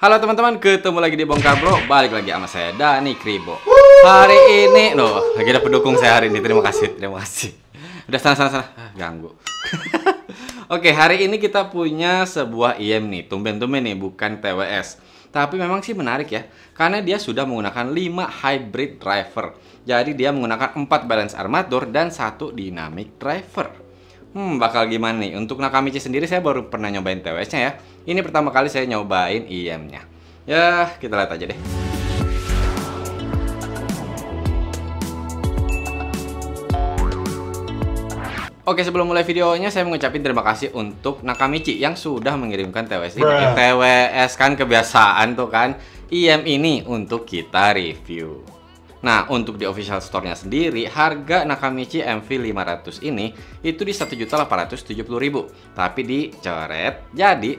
Halo teman-teman, ketemu lagi di Bongkar Bro. Balik lagi sama saya, Dani Kribo. Hari ini, loh, lagi ada pendukung saya hari ini. Terima kasih. Udah sana. Ganggu. Oke, hari ini kita punya sebuah IM nih. Tumben-tumben nih, bukan TWS. Tapi memang sih menarik ya, karena dia sudah menggunakan 5 hybrid driver. Jadi dia menggunakan 4 balance armatur dan 1 dynamic driver. Bakal gimana nih? Untuk Nakamichi sendiri saya baru pernah nyobain TWS-nya ya. Ini pertama kali saya nyobain IM-nya. Ya, kita lihat aja deh. Oke, sebelum mulai videonya saya mengucapkan terima kasih untuk Nakamichi yang sudah mengirimkan TWS ini. TWS kan kebiasaan tuh kan. IM ini untuk kita review. Nah, untuk di official store-nya sendiri, harga Nakamichi MV500 ini itu di 1.870.000. Tapi dicoret jadi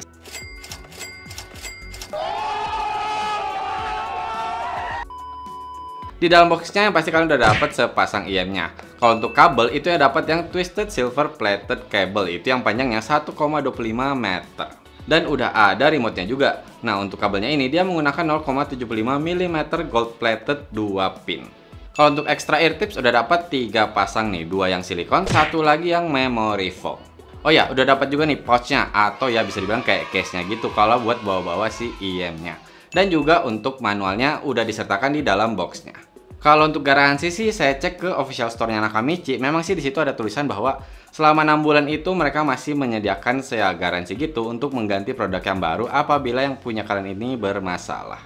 di dalam boxnya yang pasti kalian udah dapat sepasang IM-nya. Kalau untuk kabel itu ya dapat yang twisted silver plated cable, itu yang panjangnya 1,25 meter. Dan udah ada remote-nya juga. Nah, untuk kabelnya ini dia menggunakan 0,75 mm gold plated 2 pin. Kalau untuk extra ear tips udah dapat 3 pasang nih, 2 yang silikon, 1 lagi yang memory foam. Oh ya, udah dapat juga nih pouch-nya atau ya bisa dibilang kayak case-nya gitu kalau buat bawa-bawa si IM-nya. Dan juga untuk manualnya udah disertakan di dalam box-nya. Kalau untuk garansi sih saya cek ke official store-nya Nakamichi, memang sih di situ ada tulisan bahwa selama 6 bulan itu mereka masih menyediakan garansi gitu untuk mengganti produk yang baru apabila yang punya kalian ini bermasalah.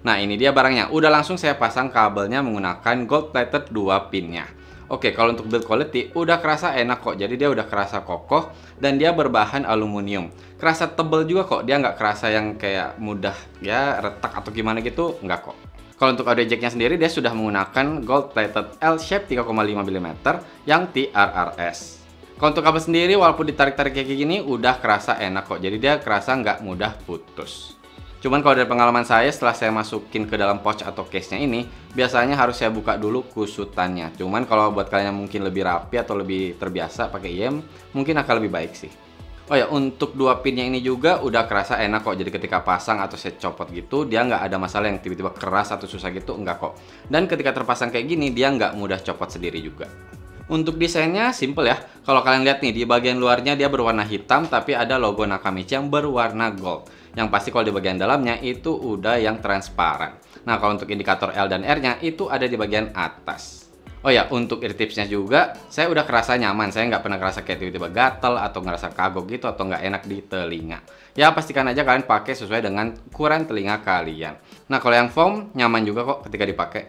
Nah, ini dia barangnya. Udah langsung saya pasang kabelnya menggunakan gold plated 2 pinnya. Oke, kalau untuk build quality udah kerasa enak kok. Jadi dia udah kerasa kokoh dan dia berbahan aluminium. Kerasa tebel juga kok. Dia nggak kerasa yang kayak mudah ya retak atau gimana gitu, nggak kok. Kalau untuk audio jacknya sendiri dia sudah menggunakan gold plated L-shape 3,5 mm yang TRRS. Kalau untuk kabel sendiri walaupun ditarik-tarik kayak gini udah kerasa enak kok. Jadi dia kerasa nggak mudah putus. Cuman kalau dari pengalaman saya setelah saya masukin ke dalam pouch atau case-nya ini, biasanya harus saya buka dulu kusutannya. Cuman kalau buat kalian yang mungkin lebih rapi atau lebih terbiasa pakai IM, mungkin akan lebih baik sih. Oh ya, untuk 2 pinnya ini juga udah kerasa enak kok. Jadi ketika pasang atau saya copot gitu, dia nggak ada masalah yang tiba-tiba keras atau susah gitu, enggak kok. Dan ketika terpasang kayak gini, dia nggak mudah copot sendiri juga. Untuk desainnya simple ya. Kalau kalian lihat nih, di bagian luarnya dia berwarna hitam, tapi ada logo Nakamichi yang berwarna gold. Yang pasti kalau di bagian dalamnya itu udah yang transparan. Nah, kalau untuk indikator L dan R-nya itu ada di bagian atas. Oh ya, untuk ear tipsnya juga, saya udah kerasa nyaman. Saya nggak pernah kerasa kayak tiba-tiba gatel atau ngerasa kagok gitu atau nggak enak di telinga. Ya, pastikan aja kalian pakai sesuai dengan ukuran telinga kalian. Nah, kalau yang foam nyaman juga kok ketika dipakai.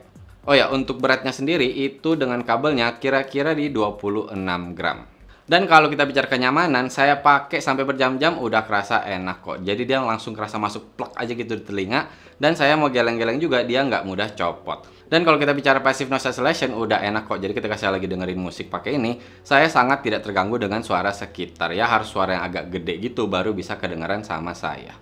Oh ya, untuk beratnya sendiri itu dengan kabelnya kira-kira di 26 gram. Dan kalau kita bicara kenyamanan, saya pakai sampai berjam-jam udah kerasa enak kok. Jadi dia langsung kerasa masuk plug aja gitu di telinga. Dan saya mau geleng-geleng juga dia nggak mudah copot. Dan kalau kita bicara passive noise cancellation udah enak kok. Jadi ketika saya lagi dengerin musik pakai ini, saya sangat tidak terganggu dengan suara sekitar. Ya harus suara yang agak gede gitu baru bisa kedengeran sama saya.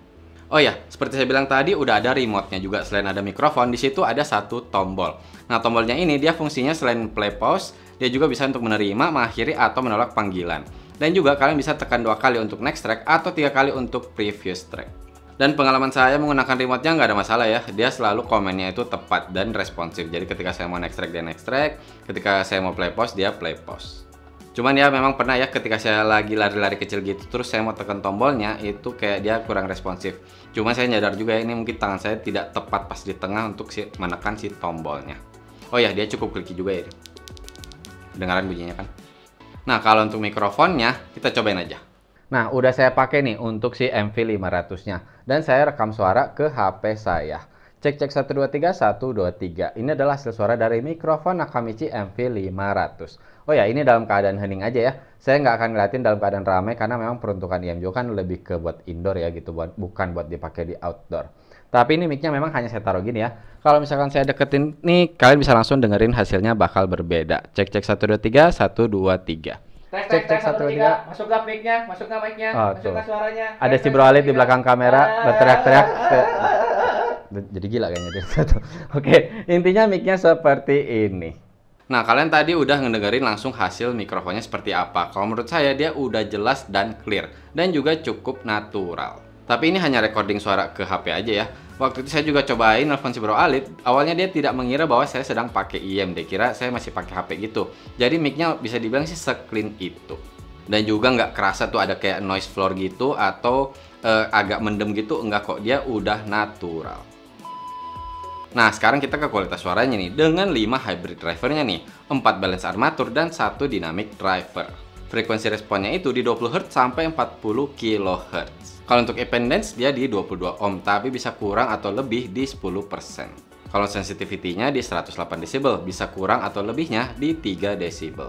Oh ya, seperti saya bilang tadi udah ada remote-nya juga. Selain ada mikrofon, di situ ada 1 tombol. Nah, tombolnya ini dia fungsinya selain play pause, dia juga bisa untuk menerima, mengakhiri, atau menolak panggilan. Dan juga kalian bisa tekan 2 kali untuk next track atau 3 kali untuk previous track. Dan pengalaman saya menggunakan remote-nya nggak ada masalah ya. Dia selalu komennya itu tepat dan responsif. Jadi ketika saya mau next track, dia next track. Ketika saya mau play pause, dia play pause. Cuman ya memang pernah ya ketika saya lagi lari-lari kecil gitu terus saya mau tekan tombolnya itu kayak dia kurang responsif. Cuma saya nyadar juga ya, ini mungkin tangan saya tidak tepat pas di tengah untuk menekan si tombolnya. Oh ya, dia cukup clicky juga ya. Dengaran bunyinya kan. Nah, kalau untuk mikrofonnya kita cobain aja. Nah, udah saya pakai nih untuk si MV500-nya dan saya rekam suara ke HP saya. Cek 1 2 3 1 2 3. Ini adalah hasil suara dari mikrofon Nakamichi MV500. Oh ya, ini dalam keadaan hening aja ya. Saya nggak akan ngeliatin dalam keadaan ramai karena memang peruntukan IM juga kan lebih ke buat indoor ya gitu, bukan buat dipakai di outdoor. Tapi ini mic-nya memang hanya saya taruh gini ya. Kalau misalkan saya deketin nih, kalian bisa langsung dengerin hasilnya bakal berbeda. Cek 1 2 3 1 2 3. Cek 1 2 3. Masuklah mic-nya, masuklah mic-nya, masuklah suaranya. Ada si Bro Alit di belakang kamera berteriak-teriak. Jadi gila kayaknya dia. Oke, intinya mic-nya seperti ini. Nah, kalian tadi udah ngedengerin langsung hasil mikrofonnya seperti apa. Kalau menurut saya dia udah jelas dan clear dan juga cukup natural. Tapi ini hanya recording suara ke HP aja ya. Waktu itu saya juga cobain nelfon si Bro Alit. Awalnya dia tidak mengira bahwa saya sedang pakai IM, dia kira saya masih pakai HP gitu. Jadi mic-nya bisa dibilang sih seclean itu. Dan juga nggak kerasa tuh ada kayak noise floor gitu atau agak mendem gitu, enggak kok, dia udah natural. Nah, sekarang kita ke kualitas suaranya nih. Dengan 5 hybrid drivernya nih, 4 balance armatur dan 1 dynamic driver. Frekuensi responnya itu di 20 Hz sampai 40 kHz. Kalau untuk impedance dia di 22 ohm, tapi bisa kurang atau lebih di 10%. Kalau sensitivity-nya di 108 dB, bisa kurang atau lebihnya di 3 dB.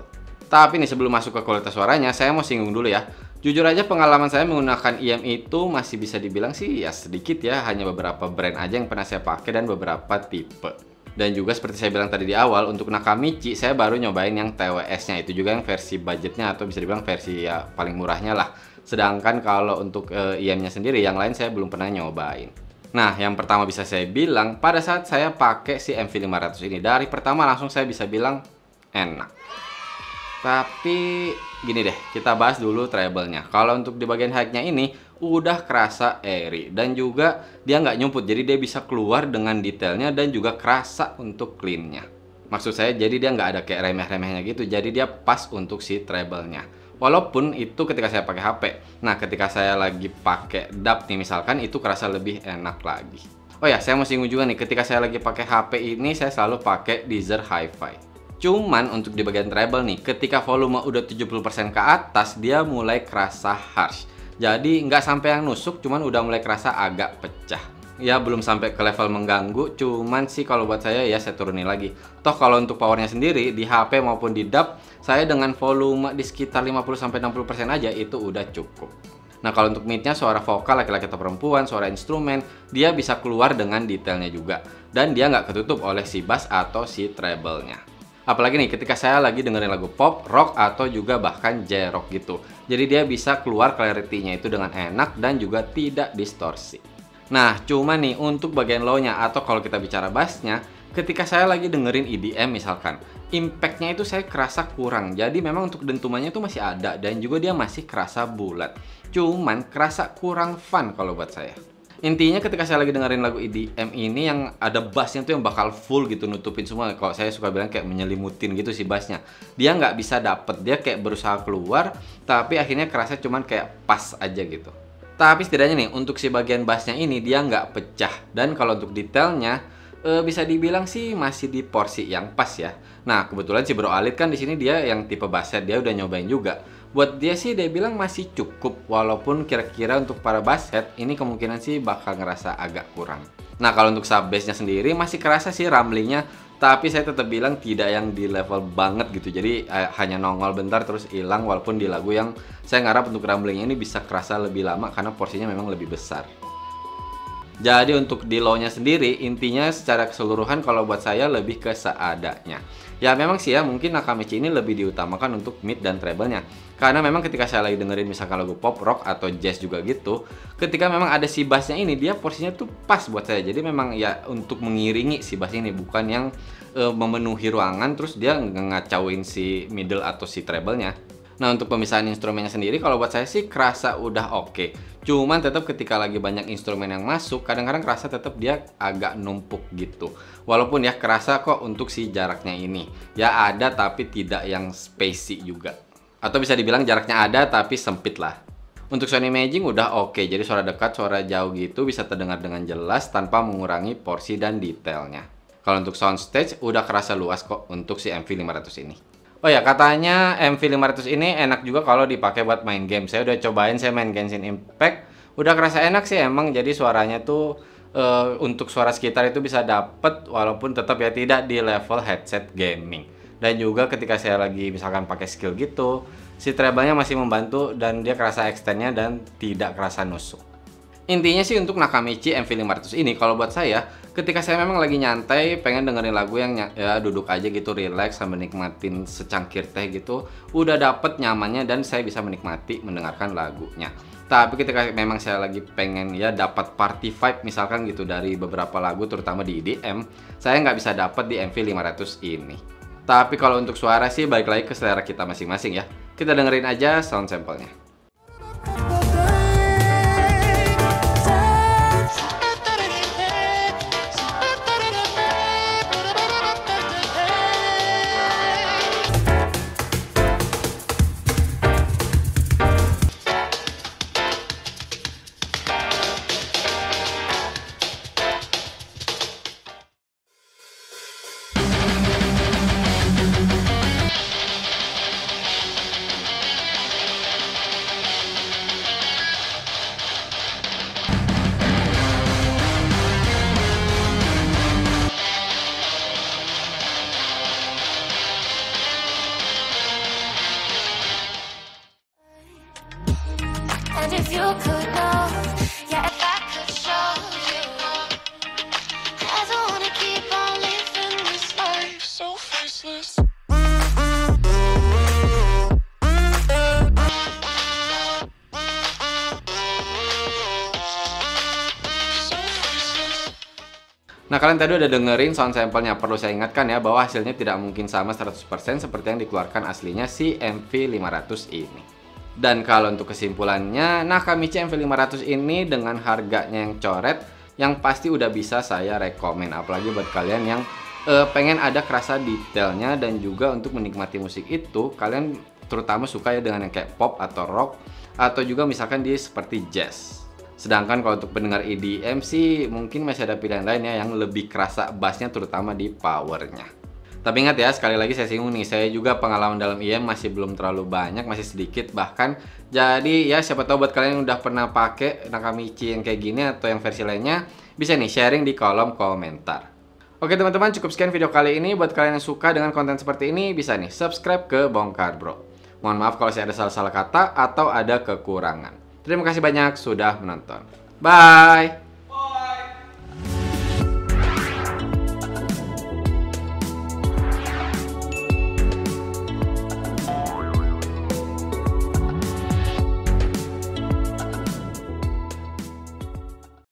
Tapi nih sebelum masuk ke kualitas suaranya, saya mau singgung dulu ya. Jujur aja pengalaman saya menggunakan IM itu masih bisa dibilang sih ya sedikit ya, hanya beberapa brand aja yang pernah saya pakai dan beberapa tipe. Dan juga seperti saya bilang tadi di awal, untuk Nakamichi saya baru nyobain yang TWS-nya, itu juga yang versi budgetnya atau bisa dibilang versi ya paling murahnya lah. Sedangkan kalau untuk IM-nya sendiri yang lain saya belum pernah nyobain. Nah, yang pertama bisa saya bilang pada saat saya pakai si MV500 ini, dari pertama langsung saya bisa bilang enak. Tapi gini deh, kita bahas dulu treble-nya. Kalau untuk di bagian high-nya ini udah kerasa airy dan juga dia nggak nyumput, jadi dia bisa keluar dengan detailnya dan juga kerasa untuk clean-nya. Maksud saya jadi dia nggak ada kayak remeh-remehnya gitu, jadi dia pas untuk si treble-nya. Walaupun itu ketika saya pakai HP. Nah, ketika saya lagi pakai DAB nih misalkan, itu kerasa lebih enak lagi. Oh ya, saya mau singgung juga nih, ketika saya lagi pakai HP ini saya selalu pakai Deezer Hi-Fi. Cuman untuk di bagian treble nih, ketika volume udah 70% ke atas, dia mulai kerasa harsh. Jadi nggak sampai yang nusuk, cuman udah mulai kerasa agak pecah. Ya belum sampai ke level mengganggu, cuman sih kalau buat saya ya saya turunin lagi. Toh kalau untuk powernya sendiri, di HP maupun di DAB, saya dengan volume di sekitar 50-60% aja itu udah cukup. Nah kalau untuk mid-nya, suara vokal laki-laki atau perempuan, suara instrumen, dia bisa keluar dengan detailnya juga. Dan dia nggak ketutup oleh si bass atau si treble-nya. Apalagi nih ketika saya lagi dengerin lagu pop, rock, atau juga bahkan J-rock gitu. Jadi dia bisa keluar clarity-nya itu dengan enak dan juga tidak distorsi. Nah, cuma nih untuk bagian low-nya atau kalau kita bicara bass-nya, ketika saya lagi dengerin EDM misalkan, impact-nya itu saya kerasa kurang. Jadi memang untuk dentumannya itu masih ada dan juga dia masih kerasa bulat. Cuman kerasa kurang fun kalau buat saya. Intinya ketika saya lagi dengerin lagu EDM ini yang ada bassnya tuh yang bakal full gitu, nutupin semua. Kalau saya suka bilang kayak menyelimutin gitu si bassnya. Dia nggak bisa dapet, dia kayak berusaha keluar, tapi akhirnya kerasa cuman kayak pas aja gitu. Tapi setidaknya nih, untuk si bagian bassnya ini dia nggak pecah. Dan kalau untuk detailnya, bisa dibilang sih masih di porsi yang pas ya. Nah kebetulan si Bro Alit kan di sini dia yang tipe basshead, dia udah nyobain juga. Buat dia sih dia bilang masih cukup, walaupun kira-kira untuk para basshead ini kemungkinan sih bakal ngerasa agak kurang. Nah kalau untuk sub bassnya sendiri masih kerasa sih rumblingnya, tapi saya tetap bilang tidak yang di level banget gitu. Jadi hanya nongol bentar terus hilang, walaupun di lagu yang saya ngarap untuk rumblingnya ini bisa kerasa lebih lama karena porsinya memang lebih besar. Jadi untuk di low-nya sendiri, intinya secara keseluruhan kalau buat saya lebih ke seadanya. Ya memang sih ya, mungkin Nakamichi ini lebih diutamakan untuk mid dan treble-nya. Karena memang ketika saya lagi dengerin misalkan lagu pop, rock, atau jazz juga gitu, ketika memang ada si bass-nya ini, dia porsinya tuh pas buat saya. Jadi memang ya untuk mengiringi si bass ini, bukan yang memenuhi ruangan terus dia ngacauin si middle atau si treble-nya. Nah untuk pemisahan instrumennya sendiri kalau buat saya sih kerasa udah oke. Cuman tetap ketika lagi banyak instrumen yang masuk, kadang-kadang kerasa tetap dia agak numpuk gitu. Walaupun ya kerasa kok untuk si jaraknya ini. Ya ada tapi tidak yang spacey juga. Atau bisa dibilang jaraknya ada tapi sempit lah. Untuk sound imaging udah oke, jadi suara dekat, suara jauh gitu bisa terdengar dengan jelas tanpa mengurangi porsi dan detailnya. Kalau untuk soundstage udah kerasa luas kok untuk si MV500 ini. Oh ya, katanya MV500 ini enak juga kalau dipakai buat main game. Saya udah cobain, saya main Genshin Impact. Udah kerasa enak sih emang, jadi suaranya tuh untuk suara sekitar itu bisa dapet walaupun tetap ya tidak di level headset gaming. Dan juga ketika saya lagi misalkan pakai skill gitu, si treble-nya masih membantu dan dia kerasa extend-nya dan tidak kerasa nusuk. Intinya sih untuk Nakamichi MV500 ini kalau buat saya, ketika saya memang lagi nyantai pengen dengerin lagu yang ya duduk aja gitu, relax sambil nikmatin secangkir teh gitu, udah dapet nyamannya dan saya bisa menikmati mendengarkan lagunya. Tapi ketika memang saya lagi pengen ya dapat party vibe misalkan gitu dari beberapa lagu terutama di EDM, saya nggak bisa dapat di MV500 ini. Tapi kalau untuk suara sih balik lagi ke selera kita masing-masing ya. Kita dengerin aja sound sample-nya. Nah, kalian tadi udah dengerin sound sampelnya. Perlu saya ingatkan ya bahwa hasilnya tidak mungkin sama 100% seperti yang dikeluarkan aslinya si MV500 ini. Dan kalau untuk kesimpulannya, Nakamichi MV500 ini dengan harganya yang coret, yang pasti udah bisa saya rekomen. Apalagi buat kalian yang pengen ada kerasa detailnya dan juga untuk menikmati musik itu, kalian terutama suka ya dengan yang kayak pop atau rock, atau juga misalkan dia seperti jazz. Sedangkan kalau untuk pendengar EDM sih mungkin masih ada pilihan lain ya yang lebih kerasa bassnya terutama di powernya. Tapi ingat ya, sekali lagi saya singgung nih, saya juga pengalaman dalam EDM masih belum terlalu banyak, masih sedikit bahkan. Jadi ya siapa tahu buat kalian yang udah pernah pakai Nakamichi yang kayak gini atau yang versi lainnya, bisa nih sharing di kolom komentar. Oke teman-teman, cukup sekian video kali ini. Buat kalian yang suka dengan konten seperti ini, bisa nih subscribe ke Bongkar Bro. Mohon maaf kalau saya ada salah-salah kata atau ada kekurangan. Terima kasih banyak sudah menonton. Bye!